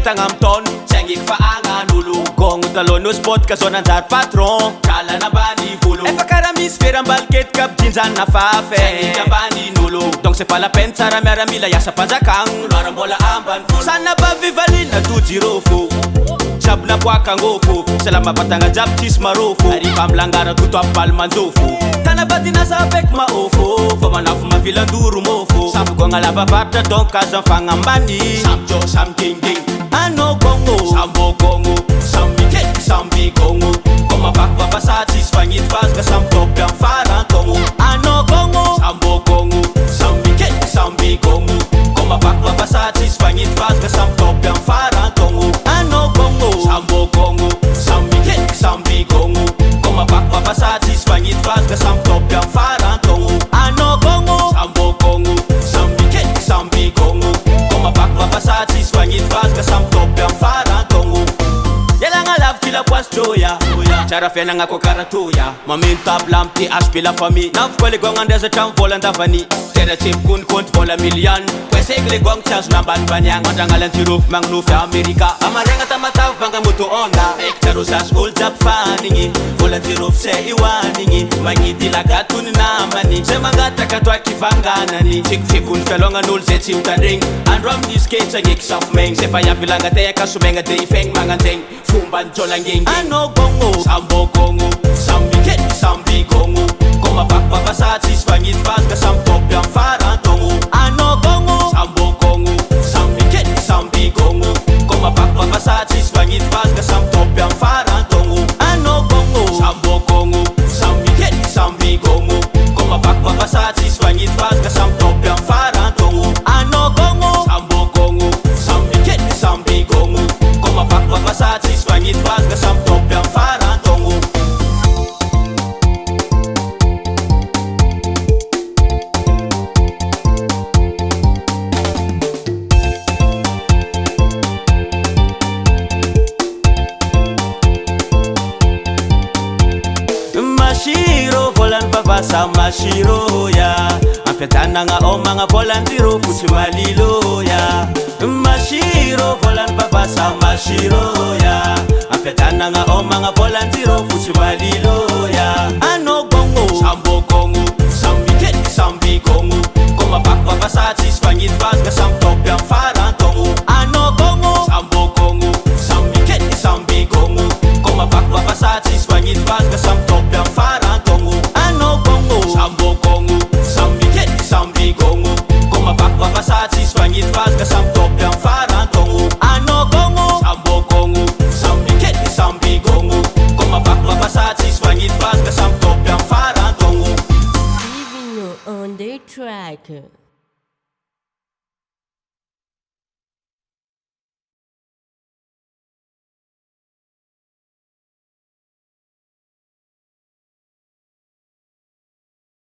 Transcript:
Tangamton, sengik faangan ulu Kong talon no spot kasonan dar patron Kala na bani fulo E fakaramis feram balket kap jinzan na fafe Sengik na bani nulo Donc c'est pas la peine tsara miaramila yasa panjakang Marambola amban fulo Sana ba vivalin na tu jirofo Jab na kwaka ngofo Selama patanga jab tis marofo Arifa mlangara tuto apal manzofo Tana batina sa bek maofo Famanafu mavilanduru mofo Sampu gonga laba vata donc kazan fangambani Samjo sam ding ding Ano Congo, Sambo Congo, Sambi Kek, Sambi Congo Koma vakva vasatis fangit vasga sam top yang faran Congo Ano Congo, Sambo Congo, Sambi Kek, Sambi Congo Koma vakva vasatis fangit vasga sam top yang faran Congo Ano Congo, Sambo Congo, Sambi Kek, Sambi Congo Koma vakva vasatis fangit vasga sam top yang faran Congo Ano Congo, Sambo Congo, Sambi Kek, Sambi Congo Koma vakva vasatis fangit vasga sam top yang faran Congo Yala nga love kila kwas choya Chara fena nga ko karatuya Maminta blamti ashpi la fami Nav kwa li gong andeza cham volan davani Tera chip kun kont vola million Kwesek li gong chas na ban banyang Madangalan tiruf mang nuf ya Amerika Amarenga tamataw vanga mutu onda Ek charusas uljap faningi Volan tiruf se iwaningi Mangiti lagatun namani Se mangata katwa kivanganani Chik-chikun felonga nul se chimtadring Androm niskate sa ngik safmeng Se faya vilanga teya kasumenga dey feng manganteng Fumban cholang geng Ano Congo, Sambo Congo, Sambi Kek, Sambi Congo Koma vakva vasatis fangit vasga sam top yang faran Congo Ano Congo, Sambo Congo, Sambi Kek, Sambi Congo Koma vakva vasatis fangit vasga sam top yang faran Congo Ano Congo, Sambo Congo, Sambi Kek, Sambi Congo Koma vakva vasatis fangit vasga sam top yang faran Congo Ano Congo, Sambo Congo, Sambi Kek, Sambi Congo Koma vakva vasatis fangit vasga sam top yang faran Congo Mashiro volan vavasa mashiro ya Ampiatana nga o mga volantiro fusi malilo ya Mashiro volan vavasa mashiro ya Ampiatana nga o mga volantiro fusi malilo ya Ano Congo, Sambo Congo, Sambi Kek, Sambi Congo Koma vakva vasatis fangit vasga sam top yang faran Congo Ano Congo, Sambo Congo, Sambi Kek, Sambi Congo Koma vakva vasatis fangit vasga sam top yang faran Congo Ano Congo, Sambo Congo, Sambi Kek, Sambi Congo Koma vakva vasatis fangit vasga sam top yang faran Congo Ano Congo, Sambo Congo, Sambi Kek, Sambi Congo Koma vakva vasatis fangit vasga sam top yang faran Congo Leaving you on the track.